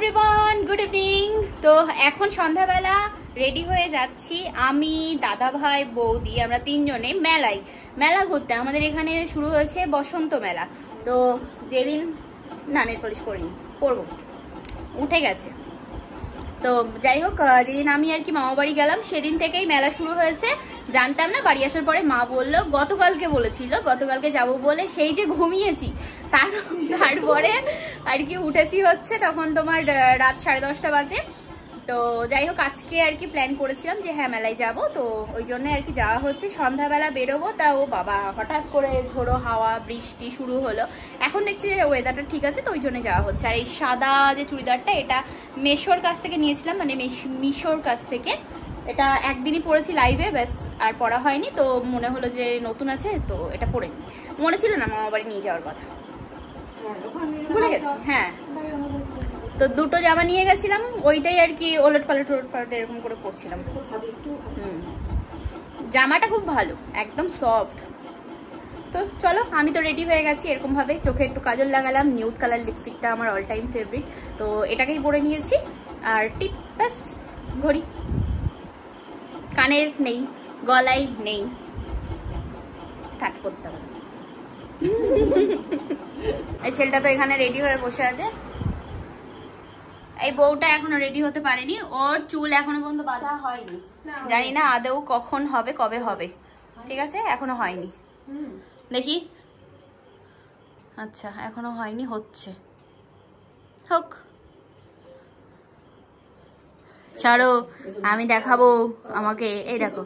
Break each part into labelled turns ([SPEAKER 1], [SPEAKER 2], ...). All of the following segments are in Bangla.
[SPEAKER 1] Everyone, good evening. তো এখন সন্ধ্যাবেলা রেডি হয়ে যাচ্ছি আমি, দাদা ভাই, বৌদি, আমরা তিনজনে মেলা ঘুরতে। আমাদের এখানে শুরু হয়েছে বসন্ত মেলা। তো যেদিন নানের পলিশ করিনি, পরবো, উঠে গেছে। তো যাই হোক, যেদিন আমি আর কি মামা বাড়ি গেলাম সেদিন থেকেই মেলা শুরু হয়েছে। জানতাম না, বাড়ি আসার পরে মা বললো, গতকালকে যাবো বলে সেই যে ঘুমিয়েছি, তারপরে আর কি উঠেছি হচ্ছে তখন তোমার রাত 10:30 বাজে। তো যাই হোক, আজকে আর কি প্ল্যান করেছিলাম যে হ্যাঁ মেলায় যাব, তো ওই জন্য আর কি যাওয়া হচ্ছে। সন্ধ্যাবেলা বেরোবো, তা ও বাবা হঠাৎ করে ঝোড়ো হাওয়া বৃষ্টি শুরু হলো। এখন দেখছি যে ওয়েদারটা ঠিক আছে, তো ওই জন্য যাওয়া হচ্ছে। আর এই সাদা যে চুড়িদারটা, এটা মেশোর কাছ থেকে নিয়েছিলাম, মানে মিশোর কাছ থেকে। এটা একদিনই পরেছি লাইভে, ব্যাস আর পরা হয়নি। তো মনে হলো যে নতুন আছে, তো এটা পরে নি। মনে ছিল না মামা বাড়ি নিয়ে যাওয়ার কথা, ভুলে গেছি। হ্যাঁ, তো দুটো জামা নিয়ে গেছিলাম, ওইটাই আর কি ওলট পালট এরকম করে পরছিলাম। জামাটা খুব ভালো, একদম সফট। তো চলো, আমি তো রেডি হয়ে গেছি এরকম ভাবে। চোখে একটু কাজল লাগালাম, নিউড কালার লিপস্টিকটা আমার অল টাইম ফেভারিট, তো এটাকেই পরে নিয়েছি। আর টিপ, ব্যাস। ঘড়ি কানের নেই, গলায় নেই, থাক করতে হবে। এই ছেলেটা তো এখানে রেডি হয়ে বসে আছে। এই বউটা এখনো রেডি হতে পারেনি, ওর চুল এখনো পর্যন্ত বাঁধা হয়নি। জানি না আদৌ কখন হবে, কবে হবে। ঠিক আছে, এখনো হয়নি, দেখি। আচ্ছা, এখনো হয়নি, হচ্ছে, হোক। ছাড়ো, আমি দেখাবো আমাকে। এই দেখো,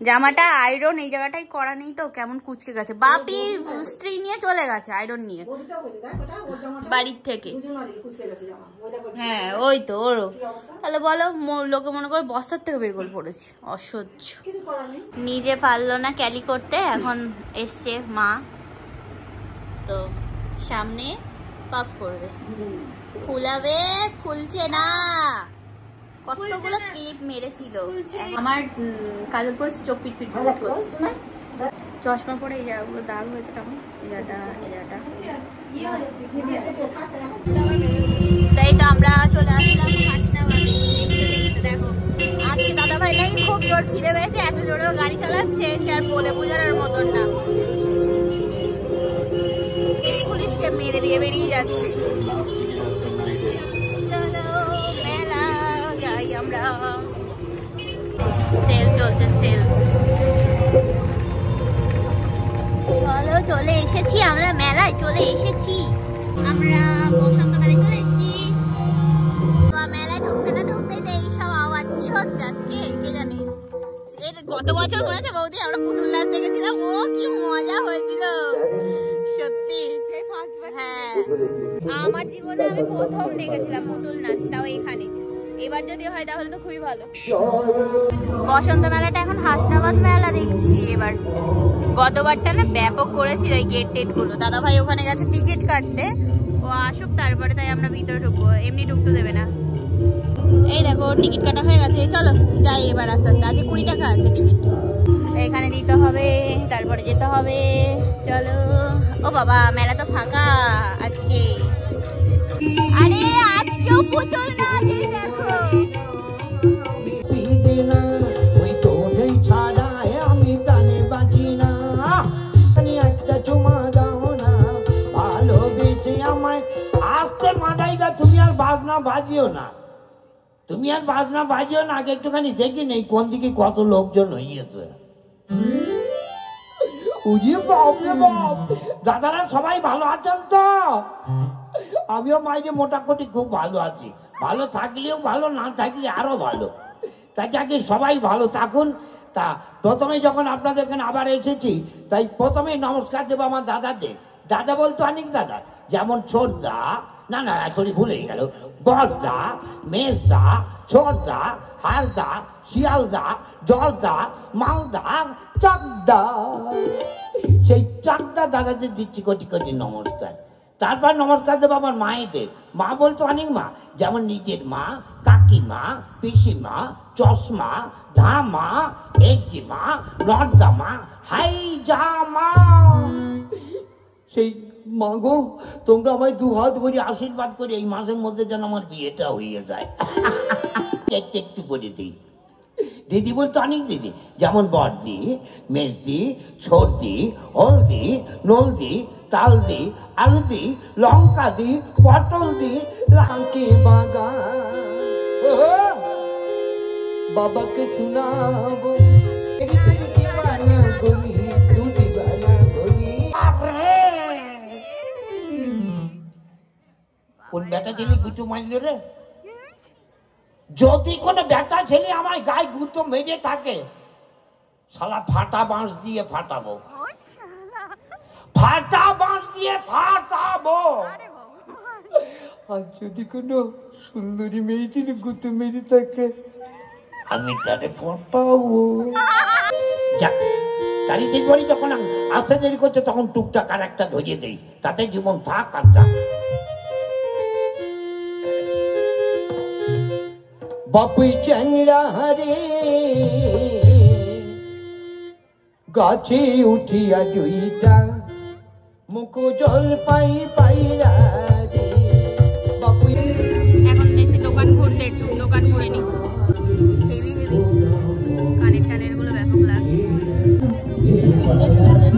[SPEAKER 1] জামাটা আয়রন এই জায়গাটাই করা নেই, তো কেমন কুচকে গেছে। বাপি স্ত্রী নিয়ে চলে গেছে আয়রন নিয়ে বাড়ির থেকে। হ্যাঁ, ওই তো ওরও। তাহলে বলো, লোকে মনে করে বস্তার থেকে বের করে পড়েছে, অসহ্য। নিজে পারলো না ক্যালি করতে, এখন এসছে মা, তো সামনে পাফ করবে, ফুলাবে, ফুলছে না। কতগুলো ক্লিপ মেরেছিল। আমার কাজল পরেছে, চোখ পিটপিট চলছে। চশমা পরে এই জায়গাগুলো দাগ হয়েছে কেমন, এই জায়গাটা। তাই তো আমরা চলে আসলাম হাসনাবাদে দেখতে। দেখো, আজকে দাদা ভাই নাই, খুব জোর খিদে পেয়েছে, এত জোরেও গাড়ি চালাচ্ছে, সে আর বলে বোঝানোর মতন না। পুলিশকে মেরে দিয়ে বেরিয়ে যাচ্ছে। আমরা সেল চলছে, সেল। চলো, চলে এসেছি আমরা মেলায়, চলে এসেছি আমরা, বসন্ত মেলায় চলে এসেছি। মেলায় ঢুকতে না ঢুকতেই তো এইসব আওয়াজ। কি হচ্ছে আজকে কে জানে। এর গত বছর মনে আছে বৌদি, আমরা পুতুল নাচ দেখেছিলাম, ও কি মজা হয়েছিল সত্যি। হ্যাঁ, আমার জীবনে আমি প্রথম দেখেছিলাম পুতুল নাচ, তাও এখানে। এবার যদি হয় তাহলে তো খুবই ভালো। বসন্ত মেলাটা এখন হাসনাবাদ মেলা দেখছি এবার। গতবারটা না ব্যাপক করেছিল এই গেট টেট গুলো। দাদা ভাই ওখানে গেছে টিকিট কাটতে, ও আসুক তারপরে তাই আমরা ভিতরে ঢুকবো, এমনি ঢুকতে দেবে না। এই দেখো, টিকিট কাটা হয়ে গেছে, চলো যাই এবার আস্তে আস্তে। আজকে 20 টাকা আছে টিকিট, এখানে দিতে হবে, তারপরে যেতে হবে। চলো। ও বাবা, মেলা তো ফাঁকা আজকে। আরে আজকেও পুতুল নাচ, দেখো।
[SPEAKER 2] তুমি আর বাজনা বাজিও না, আগে একটুখানি দেখি নেই কোন দিকে কত লোকজন হইয়েছে। দাদারা সবাই ভালো আছেন তো? আমিও মাইকে মোটামুটি খুব ভালো আছি। ভালো থাকলেও ভালো, না থাকলে আরো ভালো। তাই যাকে সবাই ভালো থাকুন। তা প্রথমে যখন আপনাদের এখানে আবার এসেছি, তাই প্রথমে নমস্কার দেবো আমার দাদাদের। দাদা বলতো অনেক দাদা, যেমন ছোটদা, না সরি ভুলে গেল, বড়দা, মেজদা, ছোটদা, হারদা, শিয়ালদা, জলদা, মালদা, চাকদা। সেই চাকদা দাদাদের দিচ্ছি কোটি কোটি নমস্কার। তারপর নমস্কার দেবো আমার মায়েদের। মা বলতো অনেক মা, যেমন নিজের মা, কাকিমা, পিসিমা, চশমা, ধামা, একজিমা, নর্দামা, হাইজামা। সেই মা গো, তোমরা আমায় দু হাত ভরে আশীর্বাদ করে এই মাসের মধ্যে যেন আমার বিয়েটা হয়ে যায়। একটু একটু করে দিই। দিদি বলতো অনেক দিদি, যেমন বড়দি, মেজদি, ছোটদি, হলদি, নলদি, তালদি, আলুদি, লঙ্কা দি, পটল দি, লাঙ্কি বাগান। বাবাকে শোনাবো কোন বেটা ছেলে গুঁতো মারল রে? যদি কোনো বেটা ছেলে আমার গায়ে গুঁতো মেরে থাকে, শালা ফাটা বাঁশ দিয়ে ফাটাবো, ফাটা বাঁশ দিয়ে ফাটাবো। আর যদি কোনো সুন্দরী মেয়ে ছেলে গুঁতো মেরে থাকে, আমি তারে ফাটাবো। যাক, গাড়িতে বাড়ি যখন আসতে দেরি করছে তখন টুকটাক আর একটা ধরিয়ে দেই, তাতে জীবন থাক আর যাক। বাপুই চ্যাংরা রে গাছে উঠিয়া দুইটা মুখ জল পাই পাইরা রে। বাপুই
[SPEAKER 1] এখন এসে দোকান ঘুরতে, একটু দোকান ঘুরে নি। হেভি হেভি কানের টানের গুলো ব্যাপক লাগছে।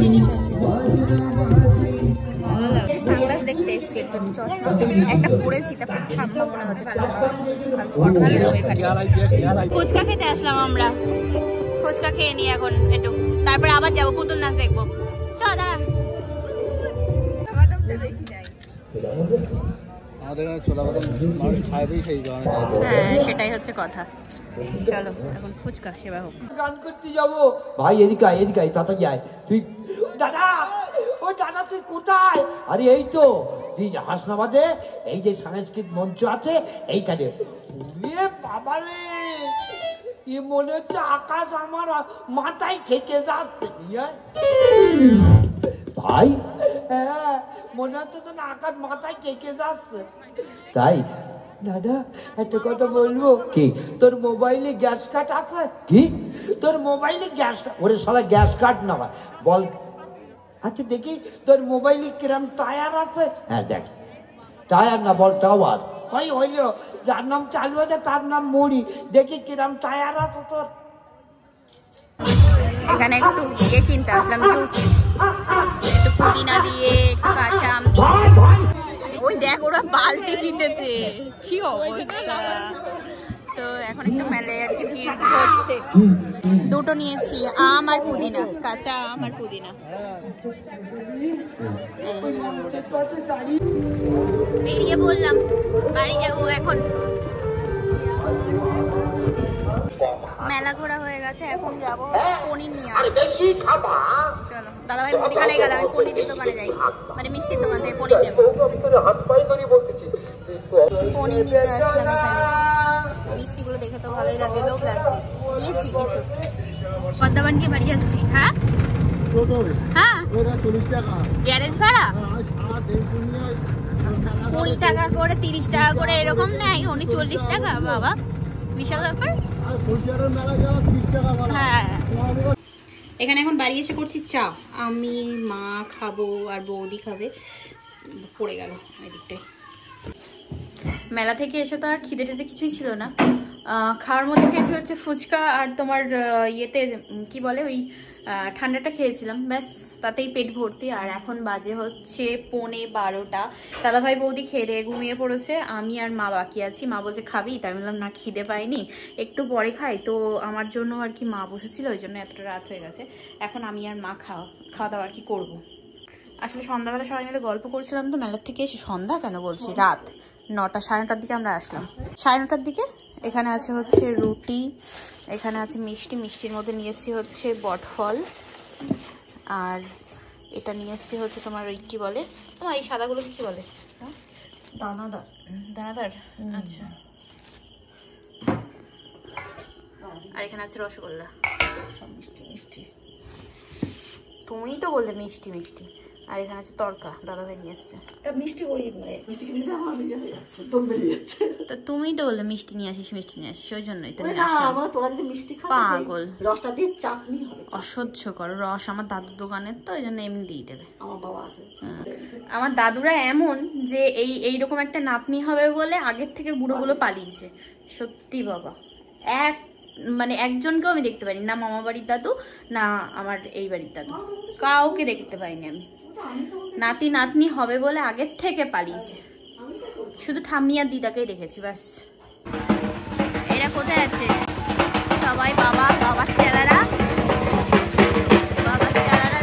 [SPEAKER 1] জিনিস আছে, ভালো লাগছে। সানগ্লাস দেখতে এসছি, একটু চশমা একটা পরেছি, তারপর ঠাম্মা মনে হচ্ছে ভালো ফটো নিয়ে দেবো এখানে। ফুচকা খেতে আসলাম আমরা, ফুচকা খেয়ে নি এখন একটু, তারপরে আবার যাবো পুতুল নাচ দেখবো। চল দাঁড়া। হ্যাঁ সেটাই হচ্ছে কথা। চলো এখন ফুচকা সেবা হোক।
[SPEAKER 2] গান করতে যাবো। ভাই এদিকে আয়, এদিকে আয়, তাড়াতাড়ি আয়। তুই দাদা, ও দাদা তুই কোথায়? আরে এই তো হাসনাবাদে এই যে সাংস্কৃতিক মঞ্চ আছে এইখানে। বাবালে, এ মনে হচ্ছে আকাশ আমার মাথায় ঠেকে যাচ্ছে। ভাই হ্যাঁ, মনে হচ্ছে তো না আকাশ মাথায় ঠেকে যাচ্ছে। তাই দাদা একটা কথা বলবো কি? তোর মোবাইলে গ্যাস কার্ড আছে কি? তোর মোবাইলে গ্যাস কার্ড? ওরে শালা গ্যাস কার্ড না বল। আচ্ছা দেখি তোর মোবাইলে কিরম টায়ার আছে? হ্যাঁ দেখ, টায়ার না বল টাওয়ার। ওই হইল, যার নাম চালু আছে তার নাম মুড়ি। দেখি কিরম টায়ার আছে তোর।
[SPEAKER 1] এখানে একটু ইয়ে কিনতে আসলাম, জুস, একটু পুদিনা দিয়ে, কাঁচা আম দিয়ে। ওই দেখ ওরা বালতি জিতেছে, কি অবস্থা। তো এখন একটু মেলায় আর কি ভিড় হচ্ছে। দুটো নিয়েছি, আম আর পুদিনা, কাঁচা আম আর পুদিনা। বেরিয়ে বললাম বাড়ি যাবো এখন। মেলা ঘোরা হয়ে গেছে, এখন যাবো পনির নিয়ে। চলো দাদাভাই মুদিখানে গেলে আমি পনিরের দোকানে যাই, মানে মিষ্টির দোকান থেকে পনির নেবো। পনির নিতে আসলাম এখানে। মিষ্টিগুলো দেখে তো ভালোই লাগে, লোভ লাগছে, নিয়েছি কিছু। বর্ধমান গিয়ে বাড়ি যাচ্ছি। হ্যাঁ হ্যাঁ, গ্যারেজ ভাড়া 20 টাকা করে, 30 টাকা করে এরকম নেয়। উনি 40 টাকা, বাবা বিশাল ব্যাপার। হ্যাঁ, এখানে এখন বাড়ি এসে করছি চা। আমি, মা খাবো আর বৌদি খাবে। পড়ে গেল এদিকটাই। মেলা থেকে এসে তো আর খিদে টিদে কিছুই ছিল না। খাওয়ার মধ্যে খেয়েছি হচ্ছে ফুচকা আর তোমার ইয়েতে কি বলে ওই ঠান্ডাটা খেয়েছিলাম, ব্যাস তাতেই পেট ভর্তি। আর এখন বাজে হচ্ছে 11:15। দাদাভাই বৌদি খেয়ে দিয়ে ঘুমিয়ে পড়েছে, আমি আর মা বাকি আছি। মা বলছে খাবি, তাই বললাম না খিদে পাইনি, একটু পরে খাই। তো আমার জন্য আর কি মা বসেছিল, ওই জন্য এতটা রাত হয়ে গেছে। এখন আমি আর মা খাওয়া দাওয়া আর কি করবো। আসলে সন্ধ্যাবেলা সবাই মিলে গল্প করছিলাম, তো মেলার থেকে এসে, সন্ধ্যা কেন বলছি, রাত 9টা, 9:30 দিকে আমরা আসলাম। 9:30 দিকে। এখানে আছে হচ্ছে রুটি, এখানে আছে মিষ্টি, মিষ্টির মধ্যে নিয়ে এসেছি হচ্ছে বটফল, আর এটা নিয়ে এসেছি হচ্ছে তোমার ওই কি বলে, তোমার এই সাদাগুলোকে কি বলে? দানাদার। দানাদার, আচ্ছা। আর এখানে আছে রসগোল্লা, সব মিষ্টি মিষ্টি। তুমিই তো বললে মিষ্টি মিষ্টি। আর এখানে আছে তরকা, দাদাভাই নিয়ে এসছে।
[SPEAKER 3] মিষ্টি ওই মিষ্টি কিনে দিলে আমার ইয়ে হয়ে যাচ্ছে, দম বেরিয়ে যাচ্ছে।
[SPEAKER 1] তা তুমিই তো বললে মিষ্টি নিয়ে আসিস, মিষ্টি নিয়ে আসিস, ওই জন্যই তো নিয়ে
[SPEAKER 3] না
[SPEAKER 1] আসলাম।
[SPEAKER 3] আমার তোরা যদি মিষ্টি খাস
[SPEAKER 1] পাগল,
[SPEAKER 3] রসটা দিয়ে চাটনি হবে।
[SPEAKER 1] অসহ্য করো রস, আমার দাদুর দোকানের তো ওই জন্য এমনি দিয়ে দেবে।
[SPEAKER 3] আমার বাবা আছে।
[SPEAKER 1] আমার দাদুরা এমন যে এইরকম একটা নাতনি হবে বলে আগের থেকে বুড়োগুলো পালিয়েছে। সত্যি বাবা, মানে একজনকেও আমি দেখতে পাইনি, না মামা বাড়ির দাদু না আমার এই বাড়ির দাদু, কাউকে দেখতে পাইনি আমি। নাতি নাতনি হবে বলে আগের থেকে পালিয়েছে, শুধু ঠাম্মি আর দিদাকেই রেখেছি ব্যাস। এরা কোথায় আছে? সবাই বাবার চেলারা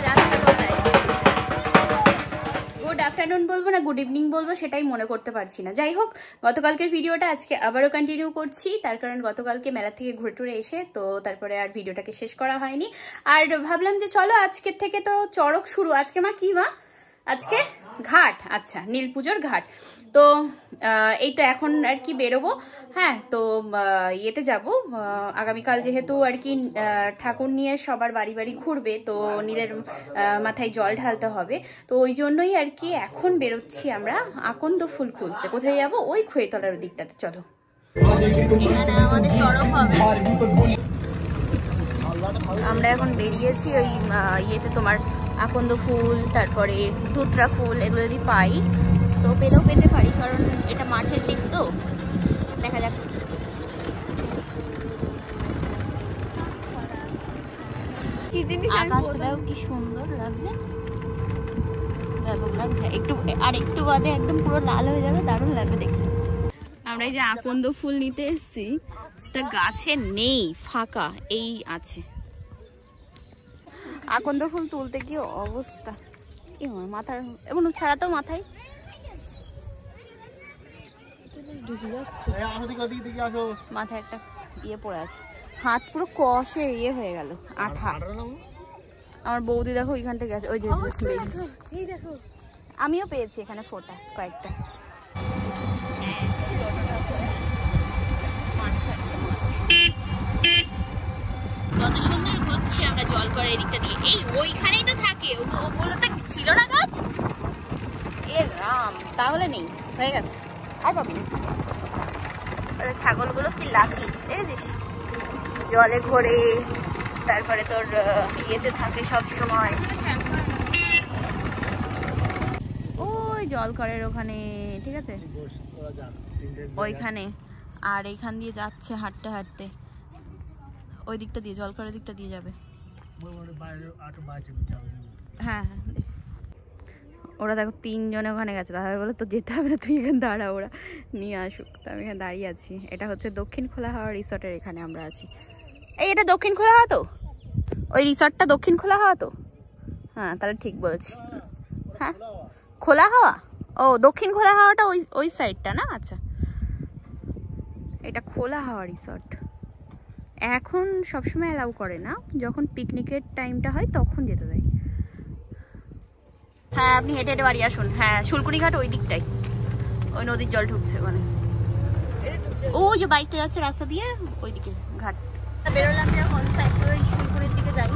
[SPEAKER 1] যাচ্ছে কোথায়? গুড আফটারনুন বলবো না গুড ইভিনিং বলবো সেটাই মনে করতে পারছি না। যাই হোক, গতকালকের ভিডিওটা আজকে আবারও কন্টিনিউ করছি, তার কারণ গতকালকে মেলা থেকে ঘুরে টুরে এসে তো তারপরে আর ভিডিওটাকে শেষ করা হয়নি। আর ভাবলাম যে চলো আজকের থেকে তো চড়ক শুরু। আজকে মা কি মা? আজকে ঘাট, আচ্ছা নীল পুজোর ঘাট। তো এই তো এখন আর কি বেরোবো। হ্যাঁ, তো ইয়েতে যাব আগামীকাল, যেহেতু আর কি ঠাকুর নিয়ে সবার বাড়ি বাড়ি ঘুরবে, তো নীলের মাথায় জল ঢালতে হবে। তো ওই জন্যই আর কি এখন বেরোচ্ছি আমরা আকন্দ ফুল খুঁজতে। কোথায় যাবো? ওই খোয়েতলার দিকটাতে। চলো, এখানে আমাদের চড়ক হবে। আমরা এখন বেরিয়েছি ওই ইয়েতে, তোমার আকন্দ ফুল, তারপরে ধুতরা ফুল, এগুলো যদি পাই তো পেলেও পেতে পারি, কারণ এটা মাঠের দিক তো। দেখা যাক। আকাশটা দেখো কি সুন্দর লাগছে, ব্যাপক লাগছে। একটু বাদে একদম পুরো লাল হয়ে যাবে, দারুণ লাগবে দেখতে। আমরা এই যে আকন্দ ফুল নিতে এসেছি, তা গাছে নেই, ফাঁকা এই আছে। আকন্দ ফুল তুলতে কি অবস্থা, মাথার এমন ছাড়া তো মাথায় মাথায় একটা ইয়ে পড়ে আছে, হাত পুরো কষে ইয়ে হয়ে গেল, আঠা। আমার বৌদি দেখো ওইখানটা গেছে, ওই যে আমিও পেয়েছি এখানে ফোটা কয়েকটা। কত সুন্দর ঘুরছি আমরা জল করে এদিকটা দিয়ে। এই ওইখানেই তো থাকে, ওগুলো তো ছিল না গাছ। এ রাম, তাহলে নেই, হয়ে গেছে আর পাবি। ছাগলগুলো কি লাকি দেখেছিস, জলে ঘোরে, তারপরে তোর ইয়েতে থাকে সব সময়। ওই জল করের ওখানে, ঠিক আছে ওইখানে। আর এইখান দিয়ে যাচ্ছে হাঁটতে হাঁটতে, ওই দিকটা দিয়ে, জল করার দিকটা দিয়ে যাবে। হ্যাঁ, ওরা দেখো তিনজনে ওখানে গেছে। দাদা বলে তো যেতে হবে না, তুই এখানে দাঁড়া, ওরা নিয়ে আসুক। তো আমি এখানে দাঁড়িয়ে আছি। এটা হচ্ছে দক্ষিণ খোলা হাওয়া রিসর্টের, এখানে আমরা আছি। এই এটা দক্ষিণ খোলা হাওয়া তো, ওই রিসর্টটা দক্ষিণ খোলা হাওয়া তো। হ্যাঁ, তাহলে ঠিক বলেছি। হ্যাঁ, খোলা হাওয়া, ও দক্ষিণ খোলা হাওয়াটা ওই সাইডটা না? আচ্ছা, এটা খোলা হাওয়া রিসর্ট। এখন সবসময় অ্যালাউ করে না, যখন পিকনিকের টাইমটা হয় তখন যেতে দেয়। হ্যাঁ, আপনি হেঁটে হেঁটে বাড়ি আসুন। হ্যাঁ, শুলকুনি ঘাট ওই দিকটাই, ওই নদীর জল ঢুকছে মানে। ও যে বাইকটা যাচ্ছে রাস্তা দিয়ে, ওইদিকে ঘাট। বেরোলাম যখন, একটু ওই শুলকুনির দিকে যাই,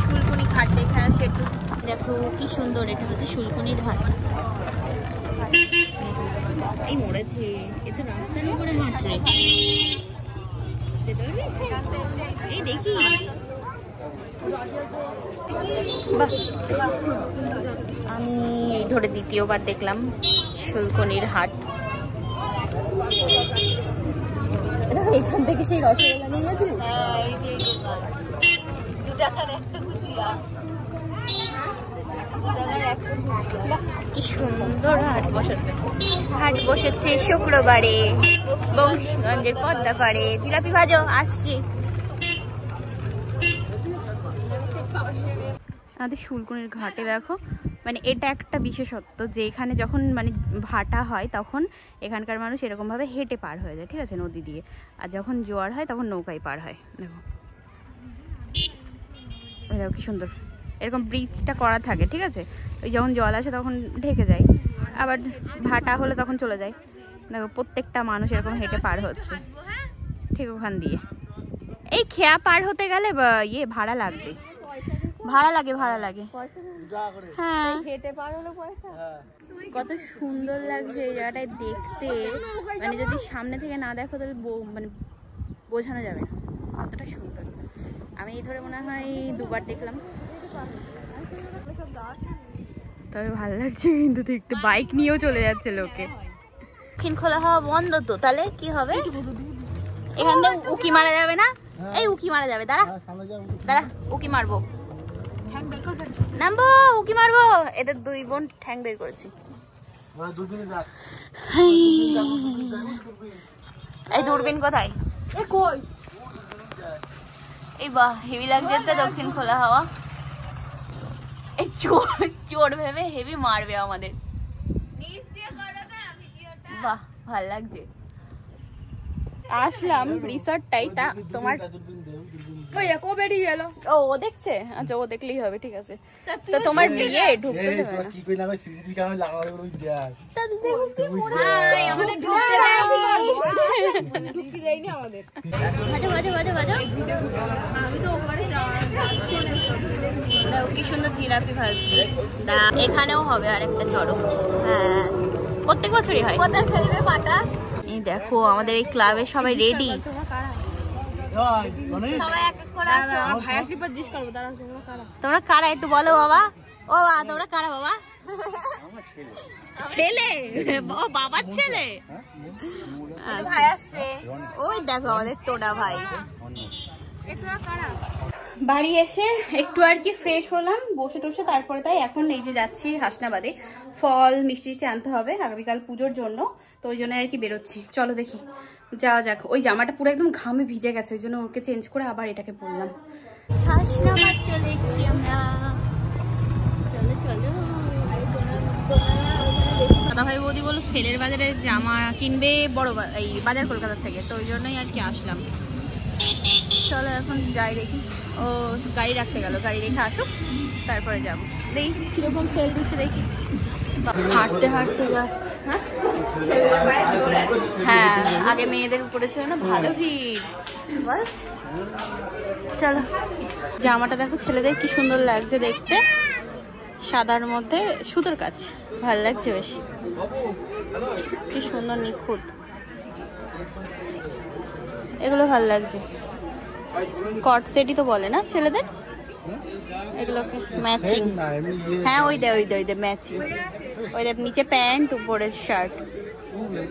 [SPEAKER 1] শুলকুনি ঘাট দেখে আসি একটু। দেখো কি সুন্দর, এটা হচ্ছে শুলকুনির ঘাট। এই মরেছে, এতে রাস্তার উপরে হাঁটবে। এই দেখি আমি এই ধরে দ্বিতীয়বার দেখলাম শুলকুনির হাট। এখান থেকে সেই রসগোল্লা নিয়ে গেছিলি? কি সুন্দর হাট বসেছে শুক্রবারে বংশীগঞ্জের পদ্মা পাড়ে। জিলাপি ভাজো, আসছি। আমাদের শুলকুনির ঘাটে দেখো, মানে এটা একটা বিশেষত্ব যে এখানে যখন মানে ভাটা হয় তখন এখানকার মানুষ এরকম ভাবে হেঁটে পার হয়ে যায়, ঠিক আছে, নদী দিয়ে। আর যখন জোয়ার হয় তখন নৌকায় পার হয়। দেখো দেখো কি সুন্দর, এরকম ব্রিজটা করা থাকে, ঠিক আছে। ওই যখন জল আসে তখন ঢেকে যায়, আবার ভাটা হলে তখন চলে যায়। দেখো প্রত্যেকটা মানুষ এরকম হেঁটে পার হচ্ছে ঠিক ওখান দিয়ে। এই খেয়া পার হতে গেলে ইয়ে ভাড়া লাগবে, ভাড়া লাগে হ্যাঁ কত সুন্দর লাগছে এই জায়গাটায় দেখতে, মানে যদি সামনে থেকে না দেখো তাহলে মানে বোঝানো যাবে না কতটা সুন্দর। আমি এই ধরে মনে হয় দুবার দেখলাম, তবে ভালো লাগছে কিন্তু দেখতে। বাইক নিয়েও চলে যাচ্ছে লোকে। দক্ষিণ খোলা হওয়া বন্ধ তো, তাহলে কি হবে? এখান থেকে উকি মারা যাবে না? এই উকি মারা যাবে, দাঁড়া উকি মারবো, নামবো উকি মারবো। এদের দুই বোন ঠ্যাং বের করেছি। এই দূরবীন কোথায়? এই বাহ হেভি লাগছে তো দক্ষিণ খোলা হাওয়া। এই চোর ভেবে হেভি মারবে আমাদের। বাহ ভাল লাগছে। আসলাম রিসর্টটাই, তা তোমার ও দেখছে? আচ্ছা ও দেখলেই হবে, ঠিক আছে। তো তোমার বিয়ে ঢুকতে দেবে না? কি সুন্দর জিলাপি ভাজছে। এখানেও হবে আরেকটা চড়ক। হ্যাঁ প্রত্যেক বছরই হয়। কোথায় ফেলবে বাতাস? এই দেখো আমাদের এই ক্লাবে সবাই রেডি। তোমরা কারা একটু বলো বাবা? ও বাবা তোমরা কারা বাবা? ছেলে? ও বাবার ছেলে? ভাই আসছে। ওই দেখো আমাদের টোনা ভাই। বাড়ি এসে একটু আর কি ফ্রেশ হলাম, বসে টসে, তারপরে তাই এখন এই যে যাচ্ছি হাসনাবাদে। ফল মিষ্টি আনতে হবে আগামীকাল পুজোর জন্য, তো ওই জন্য আর কি বেরোচ্ছি। চলো দেখি যাওয়া যাক। ওই জামাটা পুরো একদম ঘামে ভিজে গেছে, ওই জন্য ওকে চেঞ্জ করে আবার এটাকে পরলাম। হাসনাবাদ চলে এসছি আমরা। চলো চলো। দাদা ভাই বৌদি বললো সেলের বাজারে জামা কিনবে বড় এই বাজার কলকাতা থেকে, তো ওই জন্যই আর কি আসলাম। চলো এখন যাই দেখি। ও গাড়ি রাখতে গেল, গাড়ি রেখে আসুক তারপরে যাবো। দেখি কিরকম সেল দিচ্ছে দেখি। হাঁটতে হাঁটতে যাচ্ছে। হ্যাঁ আগে মেয়েদের উপরে ছিল না, ভালো ভিড় বল। চলো জামাটা দেখো ছেলেদের কি সুন্দর লাগছে দেখতে, সাদার মধ্যে সুতোর কাজ, ভালো লাগছে বেশ, কি সুন্দর নিখুঁত। এগুলো ভালো লাগছে, কট সেটই তো বলে না ছেলেদের এগুলোকে, ম্যাচিং। হ্যাঁ ওই দে ম্যাচিং, ওই দেখ নিচে প্যান্ট উপরে শার্ট।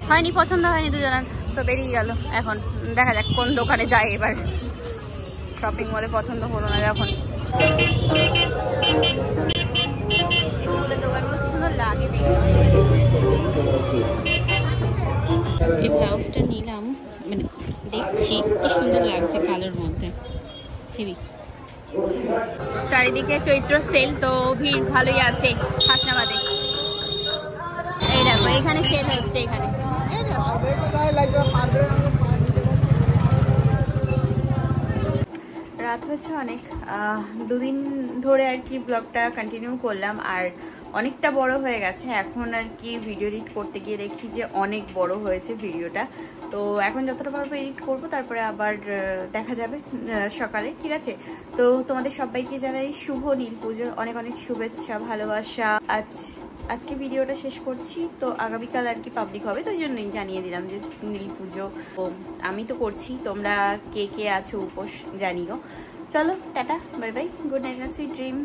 [SPEAKER 1] হয়নি, পছন্দ হয়নি দুজনের, তো বেরিয়ে গেল। এখন দেখা যাক কোন দোকানে যায় এবার। শপিং মলে পছন্দ হলো না যখন। এই দোকানগুলো কি সুন্দর লাগে দেখতে। এই ব্লাউজটা নিলাম, মানে দেখছি কি সুন্দর লাগছে কালোর মধ্যে, হেভি। চারিদিকে চৈত্র সেল, তো ভিড় ভালোই আছে হাসনাবাদে। এই দেখো এখানে সেল হচ্ছে, এখানে রাত হয়েছে অনেক। দুদিন ধরে আর কি ব্লগটা কন্টিনিউ করলাম, আর অনেকটা বড় হয়ে গেছে। এখন আর কি ভিডিও এডিট করতে গিয়ে দেখি যে অনেক বড় হয়েছে ভিডিওটা, তো এখন যতটা পারবো এডিট করবো, তারপরে আবার দেখা যাবে সকালে, ঠিক আছে? তো তোমাদের সবাইকে জানাই শুভ নীল পুজোর অনেক অনেক শুভেচ্ছা, ভালোবাসা। আজকে ভিডিওটা শেষ করছি, তো আগামীকাল আর কি পাবলিক হবে, তো ওই জন্যই জানিয়ে দিলাম যে নীল পুজো। তো আমি তো করছি, তোমরা কে কে আছো উপোস জানিও। চলো tata, bye bye, good night, sweet dream.